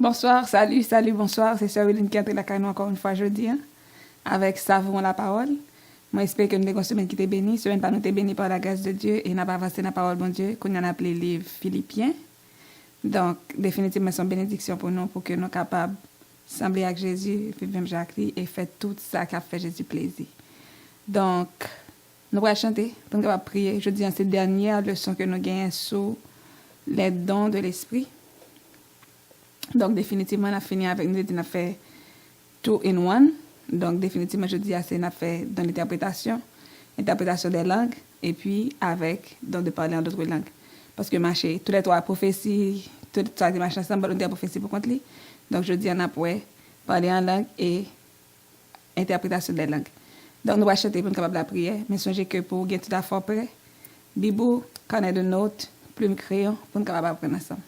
Bonsoir, salut, bonsoir. C'est Sœur Willine qui entre la caille encore une fois jeudi, hein, avec Savons la parole. Moi, j'espère que nous avons une semaine qui t'est bénie. Semaine pas nous t'est bénie par la grâce de Dieu et n'a pas avancé la parole bon Dieu qu'on a appelé livre Philippiens. Donc, définitivement, c'est une bénédiction pour nous, pour que nous soyons capables de sembler avec Jésus, puis même Jacques et faire tout ça qui a fait Jésus plaisir. Donc, nous allons chanter, pour nous prier. Je dis en cette dernière leçon que nous gagnons sur les dons de l'esprit. Donc, définitivement, on a fini avec nous, on a fait two in one. Donc, définitivement, je dis assez, on a fait dans l'interprétation des langues, et puis avec, donc, de parler en d'autres langues. Parce que marcher, tous les trois prophéties, tout ça qui marche ensemble, on a prophétie pour contre lui. Donc, je dis, on a pour parler en langue et interprétation des langues. Donc, nous allons chanter pour nous capable de la prière, mais songez que pour gagner tout à fait prêt, Bibou, carnet de notes, plume, crayon, pour nous capable d'apprendre ensemble.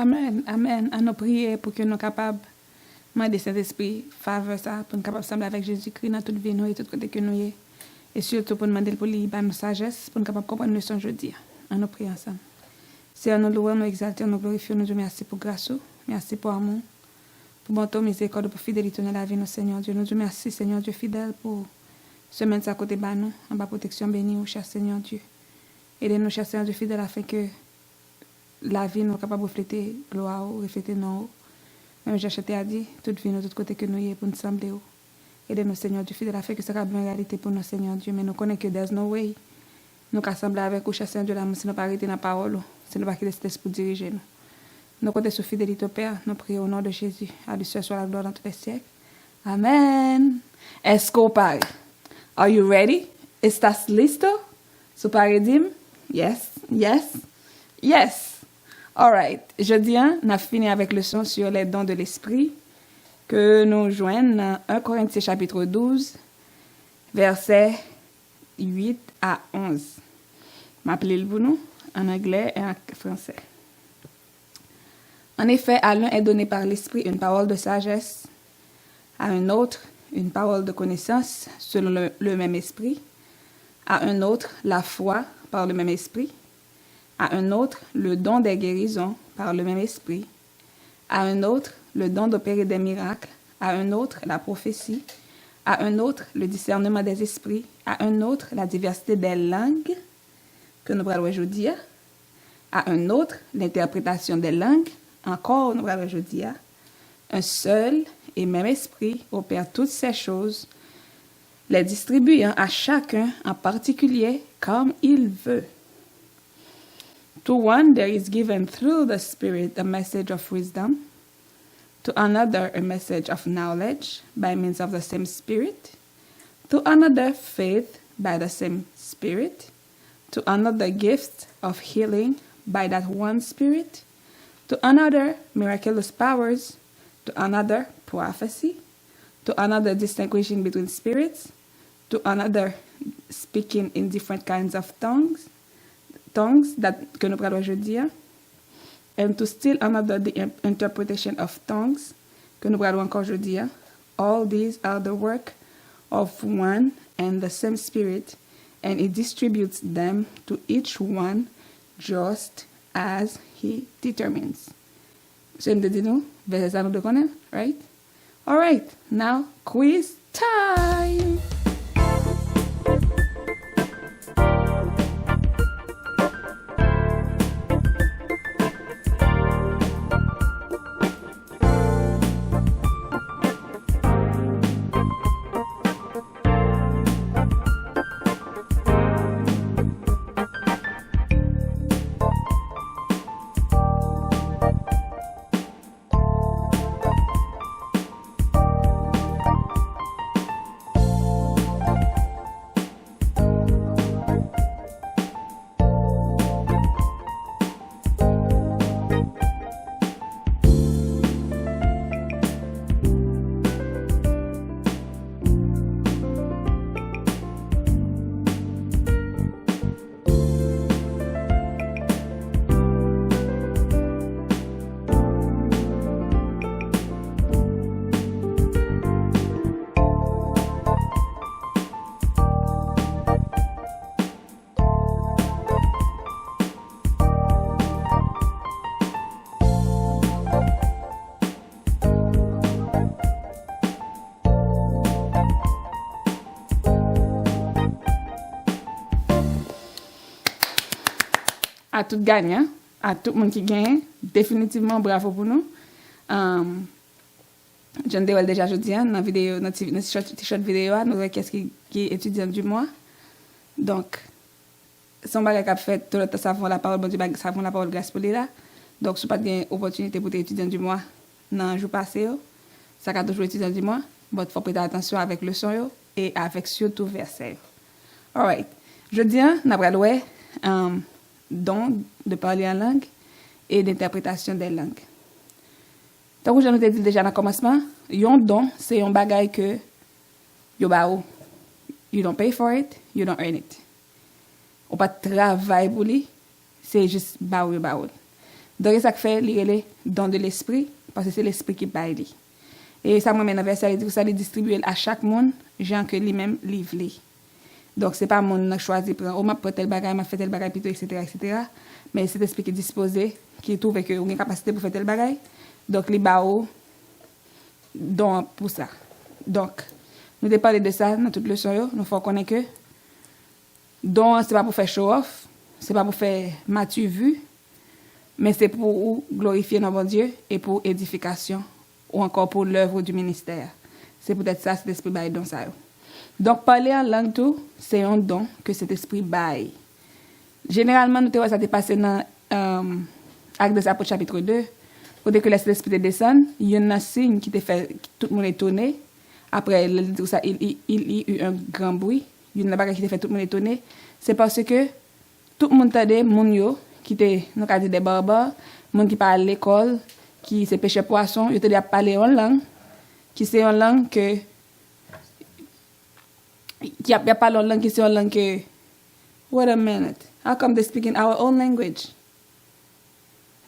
Amen, amen. À nous prier pour que nous capables de demander Saint-Esprit faveur ça pour nous capables de sembler avec Jésus-Christ dans toute vie nous et tout côté que nous y est. Et surtout pour demander pour lui nous sagesse pour nous capables de comprendre le son jeudi. À nous prier ensemble. Seigneur, nous louons, nous exaltons, nous glorifions, nous Dieu merci pour grâce, merci pour amour, pour bonté, miséricorde, pour fidélité dans la vie, nous Seigneur Dieu. Nous Dieu merci, Seigneur Dieu fidèle pour semaine à côté de nous, en bas protection bénie, au cher Seigneur Dieu. Aidez-nous, cher Seigneur Dieu fidèle, afin que la vie nous capable de refléter gloire, refléter non. Même j'ai acheté à dire, toute vie, nous, tout côté que nous y est pour nous sembler. Aidez-nous, Seigneur Dieu fidèle, afin que ça soit une réalité pour nous, Seigneur Dieu. Mais nous connaissons que there's no way. Nous qu'à sembler avec vous, cher Seigneur Dieu, si nous pas arrêter dans la parole, si nous pas quitter cet esprit pour diriger nous. Nous comptons sur fidélité au Père, nous prions au nom de Jésus. À lui seul soit la gloire dans tous les siècles. Amen. Est-ce qu'on parle? Are you ready? ¿Estás listo? ¿Su paradigme? Yes, yes, yes. All right. Jeudi, on a fini avec le son sur les dons de l'esprit que nous joignons dans 1 Corinthiens chapitre 12, versets 8 à 11. M'appelez-le pour nous en anglais et en français. En effet, à l'un est donné par l'esprit une parole de sagesse, à un autre une parole de connaissance selon le même esprit, à un autre la foi par le même esprit, à un autre le don des guérisons par le même esprit, à un autre le don d'opérer des miracles, à un autre la prophétie, à un autre le discernement des esprits, à un autre la diversité des langues, que nous parlons aujourd'hui, à un autre l'interprétation des langues, encore nous parlons aujourd'hui, un seul et même esprit opère toutes ces choses, les distribuant à chacun en particulier comme il veut. To one there is given through the Spirit a message of wisdom, to another a message of knowledge by means of the same Spirit, to another faith by the same Spirit, to another gifts of healing by that one Spirit, to another miraculous powers, to another prophecy, to another distinguishing between spirits, to another speaking in different kinds of tongues que nous parlons aujourd'hui, and to still another the interpretation of tongues que nous parlons encore aujourd'hui. All these are the work of one and the same Spirit, and He distributes them to each one just as He determines. C'est une de nous, verset ça nous de connaître, right? All right, now quiz time. À tout gagnant, à tout le monde qui gagne, définitivement bravo pour nous. Je ne dévoile déjà jeudi dans la vidéo, notre t-shirt vidéo, nous avons qu'est-ce qui est étudiant du mois. Donc, son bagage a fait tout le temps, ça la parole, bon Dieu, ça la parole grâce pour là. Donc, si vous n'avez pas d'opportunité pour être étudiant du mois dans le jour passé, ça a toujours étudiant du mois. Bon, il faut prêter attention avec le son et avec surtout verset. All right. Jeudi, nous avons don de parler en langue et d'interprétation des langues. Tant que je nous ai dit déjà dans le commencement, yon don, c'est un bagay que yo ba ou. You don't pay for it, you don't earn it. Ou pas travail pour lui, c'est juste ba ou yo ba ou. Donc, c'est ça qui fait les dons de l'esprit, parce que c'est l'esprit qui baille. Et ça, moi, maintenant, verset, ça les distribuer à chaque monde, gens que lui-même livre. Donc, c'est pas monde qui choisit, oh, m'a pris tel bagage, m'a fait tel bagage, plutôt, etc., etc. Mais c'est l'esprit qui est disposé, qui trouve que vous avez une capacité pour faire tel bagage. Donc, les barreaux, don pour ça. Donc, nous avons parlé de ça dans toute leçon, nous faut connaître que don, c'est pas pour faire show-off, c'est pas pour faire matu vu, mais c'est pour glorifier notre bon Dieu et pour édification ou encore pour l'œuvre du ministère. C'est peut-être ça, cet esprit bail don ça. Donc, parler en langue tout, c'est un don que cet esprit bail. Généralement, nous ça passé dans Actes des Apôtres chapitre 2, où dès que l'esprit descend, il y a un signe qui te fait tout le monde étonné. Après, il y a eu un grand bruit. Il y a une bagarre qui te fait tout le monde étonné. C'est parce que tout le monde t'a moun yo qui te nous dit des barbares, monde qui parle à l'école, qui se pêche poisson, ils te dit à parler en langue, qui c'est en langue que qui a parlé en langue qui c'est en langue que wait a minute, how come they speak in our own language?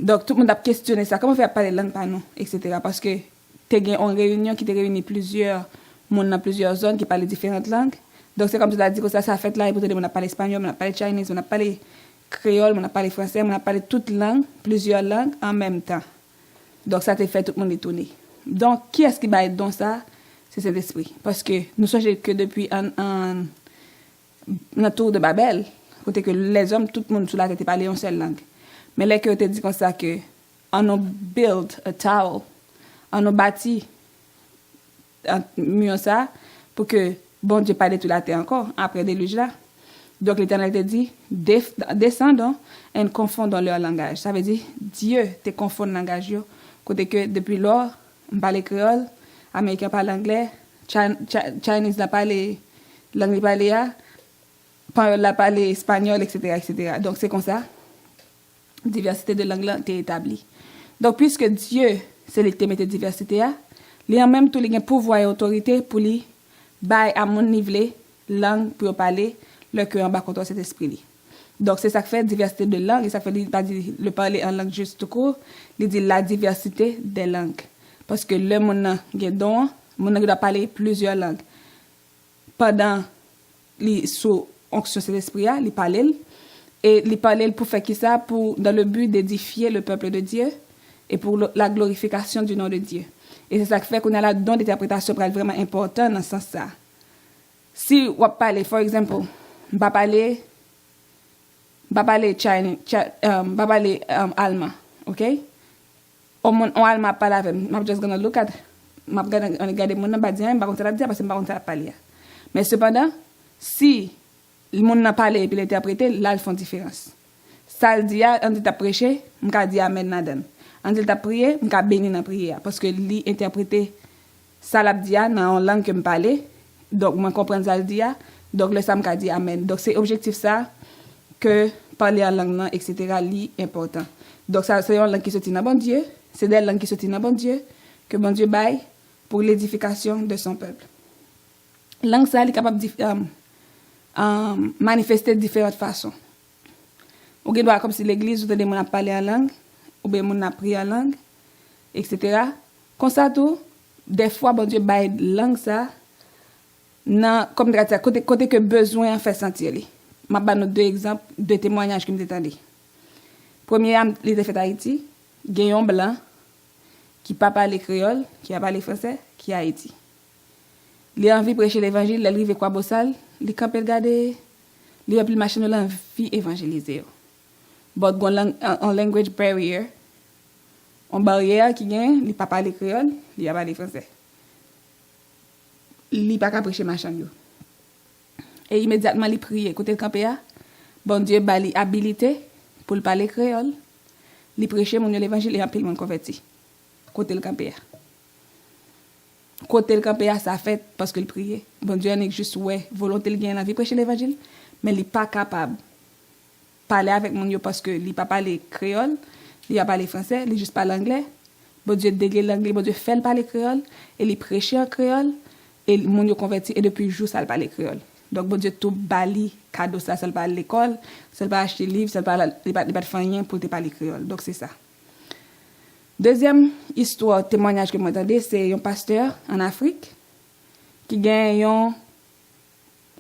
Donc tout le monde a questionné ça, comment faire parler langue par nous, etc. Parce que tu as une réunion qui te réunit plusieurs monde dans plusieurs zones qui parlent différentes langues. Donc c'est comme tu as dit que ça fait là, et pour te dire, on a parlé espagnol, on a parlé chinese, on a parlé créole, on a parlé français, on a parlé toutes langues, plusieurs langues en même temps. Donc ça te fait tout le monde étonné. Donc qui est-ce qui va être dans ça? C'est cet esprit. Parce que nous savons que depuis un tour de Babel, côté que les hommes, tout le monde sous la tête parlait en seule langue. Mais là que tu dit comme ça que on a build a tower, on a bâti un mur ça pour que bon Dieu parle toute la terre encore après le déluge là. Donc l'Éternel te dit descendons et confondons leur langage. Ça veut dire Dieu te confond le langage yo. Côté que depuis lors on parle créole, américain parle anglais, Chinese la parle langue parle la parle espagnol, etc., etc. Donc c'est comme ça. Diversité de langue là est établie. Donc puisque Dieu c'est lui qui met diversité a, il a même tout les pouvoir et autorité pour lui bail à mon niveau langue pour parler le cœur en bas contre cet esprit là. Donc c'est ça qui fait diversité de langue et ça fait pas dire le parler en langue juste tout court, il dit la diversité des langues parce que le monde don doit parler plusieurs langues. Pendant les sous onction de cet esprit là, il parle et il parle pour faire qui ça pour dans le but d'édifier le peuple de Dieu et pour la glorification du nom de Dieu. Et c'est ça qui fait qu'on a la don d'interprétation vraiment important dans ce sens-là. Si on parle, par exemple, on va parler allemand, ok? On allemand parle avec, I'm just gonna look at, I'm gonna regarder mon nom, pas dire, pas contre la dire parce que pas contre la parler. Mais cependant, si le monde n'a parlé et puis l'interprété, là ils font différence. Ça le dit, on dit t'as prêché, on dit amen nadan. On dit t'as prié, on dit béni dans prière parce que lui interprété ça l'a dit dans une langue que me parler. Donc moi comprendre ça le dit, donc le ça me dit amen. Donc c'est objectif ça que parler en langue là, etc. li important. Donc ça c'est une langue qui sortit dans bon Dieu, c'est des langues qui sortit dans bon Dieu que bon Dieu baille pour l'édification de son peuple. Langue ça est capable de manifester de différentes façons. Ou bien comme si l'église ou des gens parler en langue, ou bien moun a prié en langue, etc. Comme ça tout, des fois bon Dieu baille langue ça nan comme côté que besoin en fait sentir li. M'a ba nous deux exemples, deux témoignages que m'étendé. Premier il était fait à Haïti, gayon blanc qui pas parler créole, qui a parlé français, qui a Haïti. Il a envie prêcher l'évangile, il arrive quoi bossal, il campe regarder, il a plus machine là envie évangéliser. But on language barrier, on barrière qui gagne, il pas parler créole, il a parler français. Il pas qu'à prêcher machin yo. Et immédiatement il prie côté campé a, bon Dieu ba li habilité pour parler créole, il prêcher mon l'évangile et en pile monde converti. Côté le campé a. Côté le campé a ça fait parce que il priait. Bon Dieu n'est juste ouais, volonté il gagne la vie prêcher l'évangile, mais il pas capable parler avec mon yo parce que il pas parler créole, il a parlé français, il juste parle anglais. Bon Dieu dégué l'anglais, bon Dieu fait le parler créole et il prêcher en créole et mon yo converti et depuis jour ça le parler créole. Donc bon Dieu tout bali cadeau ça le parler l'école, ça le pas acheter livre, ça le pas faire rien pour te parler créole. Donc c'est ça. Deuxième histoire, témoignage que m'entendez, c'est un pasteur en Afrique qui gagne un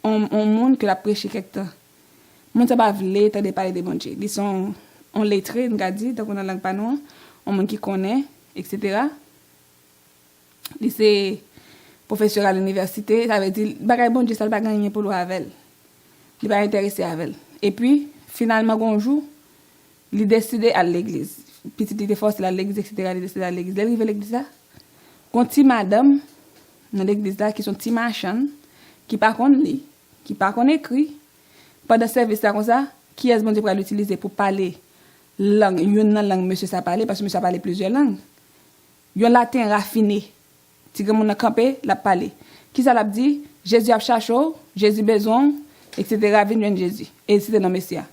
monde que l'a prêché quelque temps. Moun sa pas vle tande parler de bon Dieu. Ils sont on lettré, on dit, donc on a langue pas non, on monde qui connaît, etc. Li c'est professeur à l'université, ça veut dire bagay bon Dieu ça pas gagner pour lui avec. Il pas intéressé avec. Et puis finalement un jour, il décide à l'église. Petite était force à l'église, etc. Il décide à l'église. Il arrive à l'église là. Une petite madame dans l'église là qui sont petits machins qui pas connaît li, qui pas connaît écrit. Pendant service là comme ça, qui est-ce bon Dieu pour l'utiliser pour parler langue, une langue monsieur ça parler parce que monsieur ça parler plusieurs langues. Yon latin raffiné. Ti gen moun a campé, la parler. Qui ça l'a dit? Jésus a cherché, Jésus besoin, etc. Vinn Jésus. Et c'était dans Messia.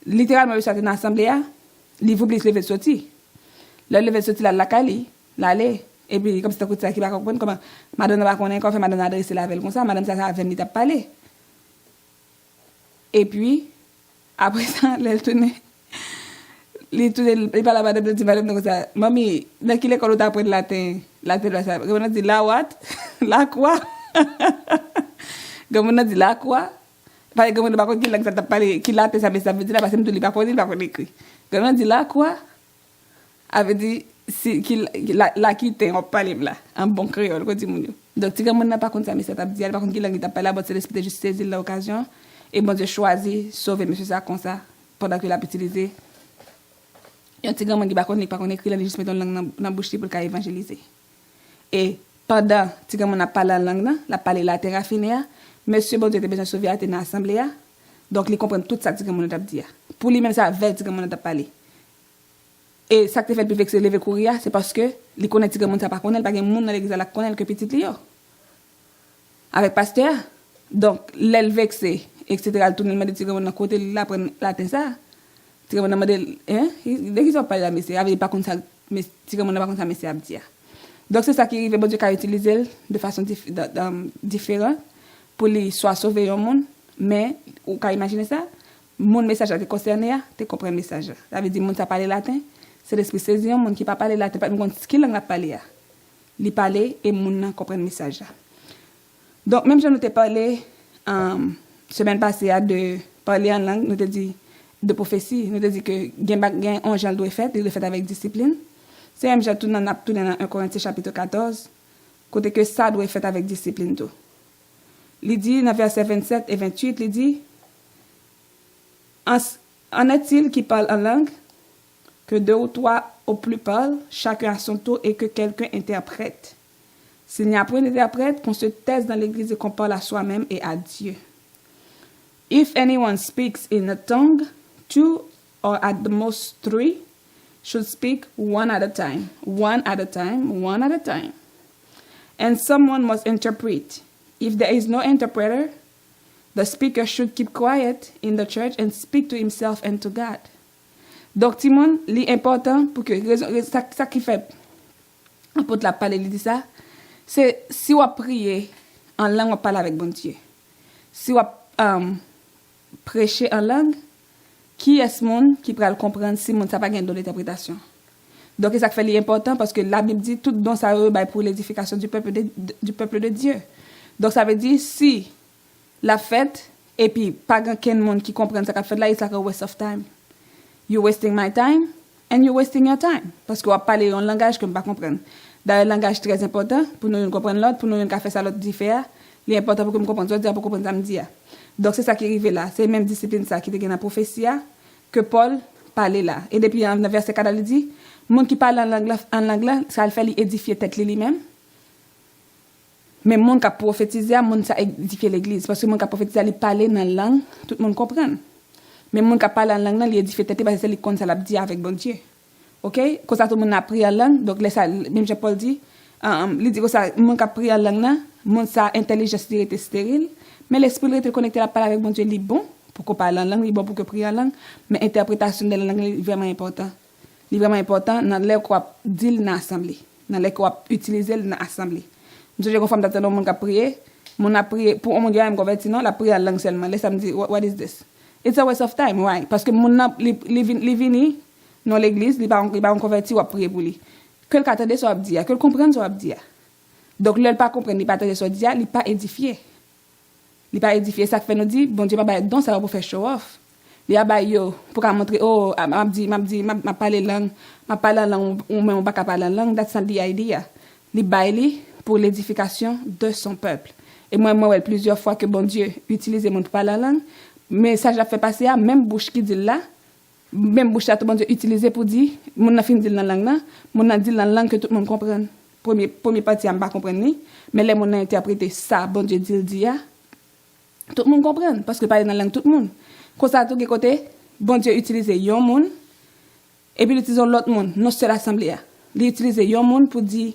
Littéralement monsieur était dans l'assemblée, il vous plus lever sorti. Le lever sorti la kali, l'aller et puis comme c'est ça qui va comprendre comment madame va connaître comment fait madame adresser la veille comme ça, madame ça va venir t'a parler. Et puis après ça, elle tourne il parle à madame de madame comme ça. Mamie, dans quelle école tu apprends latin ça. Comment on dit la what? La quoi? Comment on dit la quoi? Parce que comment on dit que ça t'a parlé qui latin ça veut dire parce que me pas connaître écrit. Comment on dit la quoi? Avait dit si la quitter on parle là en bon créole quoi dit mon. Donc si comment n'a pas compte ça mais ça t'a dit par contre qui langue t'a parlé c'est l'esprit de juste saisir l'occasion et bon Dieu choisi sauver monsieur ça comme ça pendant qu'il a utilisé. Un petit gamin qui pas connaît écrit là juste mettre langue dans bouche pour qu'il évangéliser. Et pendant petit gamin n'a pas la langue là, la parler latin raffiné, monsieur bon Dieu était besoin sauver dans l'assemblée. Donc il comprend tout ça petit gamin t'a dit. Pour lui même ça avec petit gamin t'a parlé. Et ça qui fait plus vexer lever courir c'est parce que il connaît petit gamin ça pas connaît pas gain monde dans l'église la connaît que petit li yo. Avec pasteur. Donc l'elle vexé etc. tout le monde dit petit gamin dans côté là prendre latin ça. Petit gamin demandé dès qu'ils ont parlé la monsieur avait pas comme ça mais petit gamin pas comme ça monsieur a dit. Donc c'est ça qui arrive bon Dieu qu'a utiliser de façon différente pour lui soit sauver un monde mais ou qu'a imaginer ça mon message est concerné tu comprends message ça veut dire monde ça parler latin c'est l'esprit saisir monde qui pas parler latin pas me ce qu'il a parlé li parler et monde comprendre message donc même je nous t'ai parlé semaine passée de parler en langue nous te dit de prophétie nous te dit que gain on Jean doit faire il le fait avec discipline. C'est même j'ai tout dans 1 Corinthiens chapitre 14 côté que ça doit être fait avec discipline tout. Il dit dans verset 27 et 28 il dit en est-il qui parle en langue que 2 ou 3 au plus parlent chacun à son tour et que quelqu'un interprète. S'il n'y a point d'interprète qu'on se taise dans l'église et qu'on parle à soi-même et à Dieu. If anyone speaks in a tongue 2 or at the most 3 should speak one at a time, and someone must interpret. If there is no interpreter, the speaker should keep quiet in the church and speak to himself and to God. Donc, Timon, l'important pour que ça qui fait apôtre la parler dit ça, c'est si on prier en langue on parle avec bon Dieu. Si on prêcher en langue qui est ce monde qui pourra le comprendre si monde ça pas gain de l'interprétation. Donc ça fait l'important parce que la Bible dit tout don ça pour l'édification du peuple de Dieu. Donc ça veut dire si la fête et puis pas quelqu'un monde qui comprend ça qu'a fait là it's like a waste of time. You wasting my time and you wasting your time parce qu'on va parler un langage que on pas comprendre. D'ailleurs langage très important pour nous comprendre l'autre pour nous faire ça l'autre différent. L'important pour que nous comprendre pour comprendre ça me dire. Donc c'est ça qui arrive là, c'est même discipline ça qui était dans la prophétie que Paul parlait là. Et depuis dans verset 4 il dit monde qui parle en langue ça le fait édifier tête lui-même. Mais monde qui prophétiser, monde ça édifier l'église parce que monde qui prophétiser il parler dans la langue, tout le monde comprend. Mais monde qui parle en langue il édifier tête parce que c'est lui comme ça l'a dit avec bon Dieu. OK? Quand ça tout le monde a pris en langue, donc là ça même Paul dit il dit que ça monde qui a pris en langue monde ça intelligence était stérile. Mais l'esprit est connecté à la parole avec bon Dieu, il est bon pour qu'on parle en langue, il est bon pour qu'on prie en langue, mais l'interprétation de la langue est vraiment important. Il est vraiment important dans les qu'on dit dans l'assemblée, dans les qu'on utiliser dans l'assemblée. Je confirme que mon a prié, pour mon Dieu, converti non, la prière en langue seulement. Laisse me dire what is this? It's a waste of time, why? Parce que mon li vini dans l'église, il va converti ou prier pour lui. Que le attende soit dire, que le comprenne soit dire. Donc le pas comprendre, il pas attendre soit dire, il pas édifié. Il pas édifié, ça fait nous dit bon Dieu pas donc ça va pour faire show off. Il y a ba yo pour montrer oh m'a parler langue ou même pas parler langue, that's not the idea. Il baili pour l'édification de son peuple. Et moi plusieurs fois que bon Dieu utilise mon pour parler la langue, mais ça j'ai fait passer à même bouche qui dit là, même bouche à tout bon Dieu utiliser pour dire mon a fini dire dans langue là, mon a dit dans langue que tout le monde comprenne. Premier partie on pas comprendre ni, mais les mon a interprété ça bon Dieu dit tout le monde comprenne parce que parler dans langue tout le monde. Comme ça tout côté bon Dieu utiliser yon monde et puis utiliser l'autre monde, non seul assemblée. Il utiliser yon monde pour dire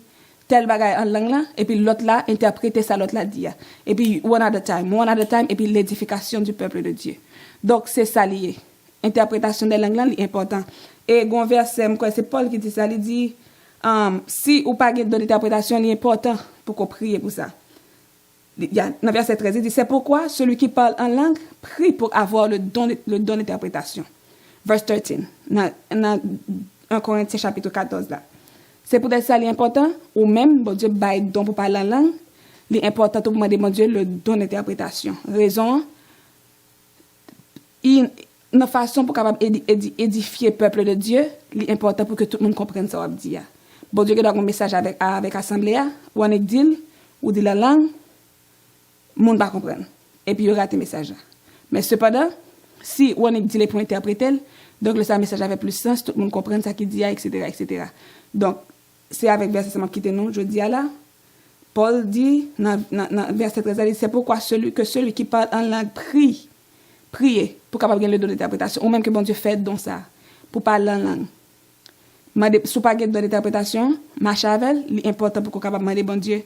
tel bagay en langue là et puis l'autre là interpréter ça l'autre là dit et puis one at a time et puis l'édification du peuple de Dieu. Donc c'est ça lié. Interprétation des langues là est important. Et gon verset c'est Paul qui dit ça, il dit si ou pas gain d'interprétation est important pour qu'on prie pour ça. Il y a dans verset 13 il dit c'est pourquoi celui qui parle en langue prie pour avoir le don d'interprétation. Verse 13 dans 1 Corinthiens chapitre 14 là. C'est pour ça l'important ou même bon Dieu bail don pour parler en langue, l'important pour demander bon Dieu le don d'interprétation. Raison une façon pour capable édifier le peuple de Dieu, l'important pour que tout le monde comprenne ça dire. Bon Dieu doit un message avec assemblée ou on dit ou dit la langue, monde pas comprendre. Et puis il y aura tes messages. Mais cependant, si on dit les pour interpréter, donc le message avait plus sens, tout le monde comprend ça qui dit etc. Donc c'est avec verset ça m'a quitté nous jeudi là. Paul dit dans verset 13 c'est pourquoi celui qui parle en langue prier pour capable gagner le don d'interprétation ou même que bon Dieu fait don ça pour parler en langue. Sous pas gagner don d'interprétation, marche avec, l'important pour qu'on capable demander bon Dieu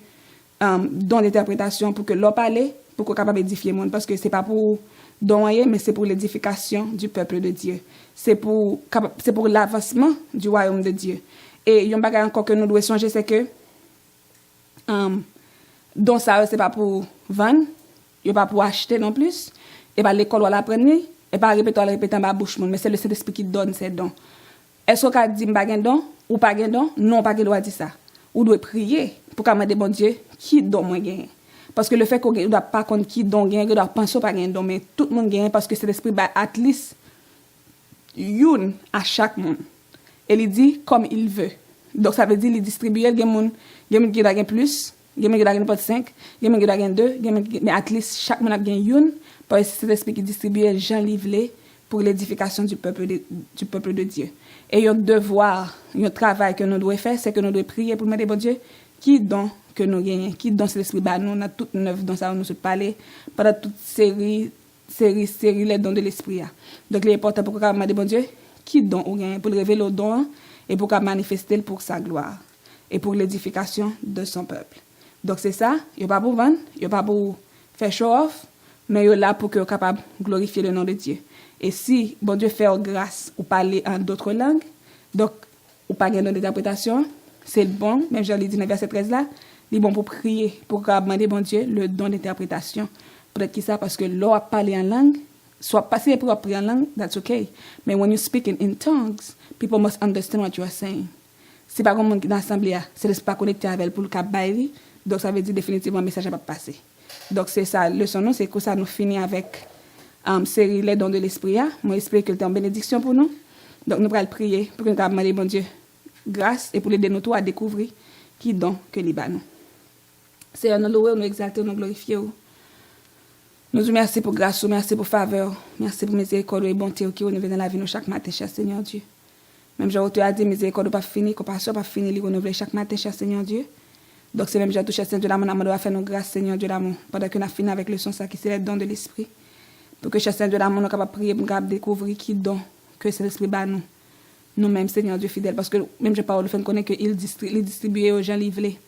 don d'interprétation pour que l'on parle pour qu'on capable édifier monde parce que c'est pas pour donner mais c'est pour l'édification du peuple de Dieu. C'est pour l'avancement du royaume de Dieu. Et il y a un bagage encore que nous devons changer, c'est que donc ça c'est pas pour vendre, il pas pour acheter non plus, et pas l'école ou l'apprendre, et pas répéter en bouche mais c'est le Saint-Esprit qui donne ces dons. Est-ce qu'on dit pas gain don ou pas gain don? Non, pas doit dire ça. Ou doit prier pour demander bon Dieu qui donne moins gain. Parce que le fait qu'on doit pas connaître qui donne gain, on doit penser pas gain don mais tout le monde gagne parce que c'est l'esprit ba at least une à chaque monde. Et il dit comme il veut. Donc ça veut dire il distribue il gagne qui gagne plus, gagne qui gagne pas 5, gagne qui gagne 2, mais at least chaque monde a gagne une parce que c'est l'esprit qui distribue Jean livré pour l'édification du peuple de Dieu. Et un devoir, un travail que nous devons faire, c'est que nous devons prier pour demander bon Dieu qui don que nous gagnons, qui don c'est l'esprit ba nous on a toute neuf dans ça nous se parler pendant toute série les dons de l'esprit. Donc il est important pour qu'on demander bon Dieu qui don ou gagne pour révéler le don et pour qu'on manifester pour sa gloire et pour l'édification de son peuple. Donc c'est ça, il pas pour vendre, il pas pour faire show off, mais il est là pour que capable glorifier le nom de Dieu. Et si bon Dieu fait grâce ou parler en d'autres langues, donc ou pas gagner d'interprétation, c'est bon, même je l'ai dit dans verset 13 là, il est bon pour prier, pour demander bon Dieu le don d'interprétation. Peut-être que ça parce que l'on a parlé en langue, soit passer pour prier en langue, that's okay. Mais when you speak in tongues, people must understand what you are saying. Si par exemple dans l'assemblée, c'est pas connecté avec pour le cap baili, donc ça veut dire définitivement le message va pas passer. Donc c'est ça, le son c'est que ça nous finit avec série les dons de l'esprit. Moi j'espère que c'est une bénédiction pour nous. Donc nous allons prier pour que nous demander bon Dieu grâce et pour aider nous tous à découvrir qui don que les nous. C'est nous louer, nous exalter, nous glorifier. Nous vous remercions pour grâce, merci pour faveur, merci pour miséricorde et bonté qui renouvelent dans la vie nous chaque matin, cher Seigneur Dieu. Même j'ai tu as dit miséricorde pas fini, compassion pas fini, les renouveler chaque matin, cher Seigneur Dieu. Donc c'est même j'ai touché Seigneur Dieu l'amour, nous doit faire nos grâces Seigneur Dieu l'amour pendant que nous finissons avec le son ça qui c'est les dons de l'esprit. Pour que cher Seigneur Dieu l'amour nous capable prier pour découvrir qui don que c'est l'esprit ba nous. Nous-mêmes Seigneur Dieu fidèle parce que même j'ai parole fait connaît que il distribue aux gens livrés.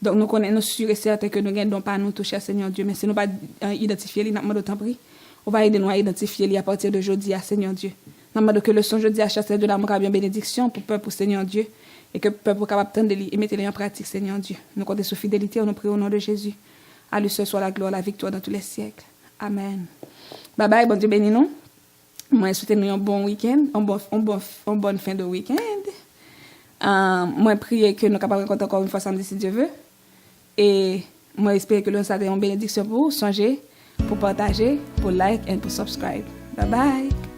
Donc nous connaissons sûr et certain que nous gagnons pas nous toucher Seigneur Dieu mais si nous pas identifier lui n'a pas d'autant prix. On va aider nous à identifier lui à partir de jeudi à Seigneur Dieu. Nous demandons que le son jeudi à chasser de l'amour bien bénédiction pour peuple pour Seigneur Dieu et que peuple capable de lui et mettre les en pratique Seigneur Dieu. Nous comptons sur fidélité, nous prions au nom de Jésus. À lui seul soit la gloire, la victoire dans tous les siècles. Amen. Bye bye, bon Dieu bénis nous. Moi, souhaite un bon week-end, une bonne fin de week-end. Moi, prier que nous capables de rencontrer encore une fois samedi si Dieu veut. Et moi, j'espère que ça a été une bénédiction pour vous. Songez, pour partager, pour like et pour subscribe. Bye bye.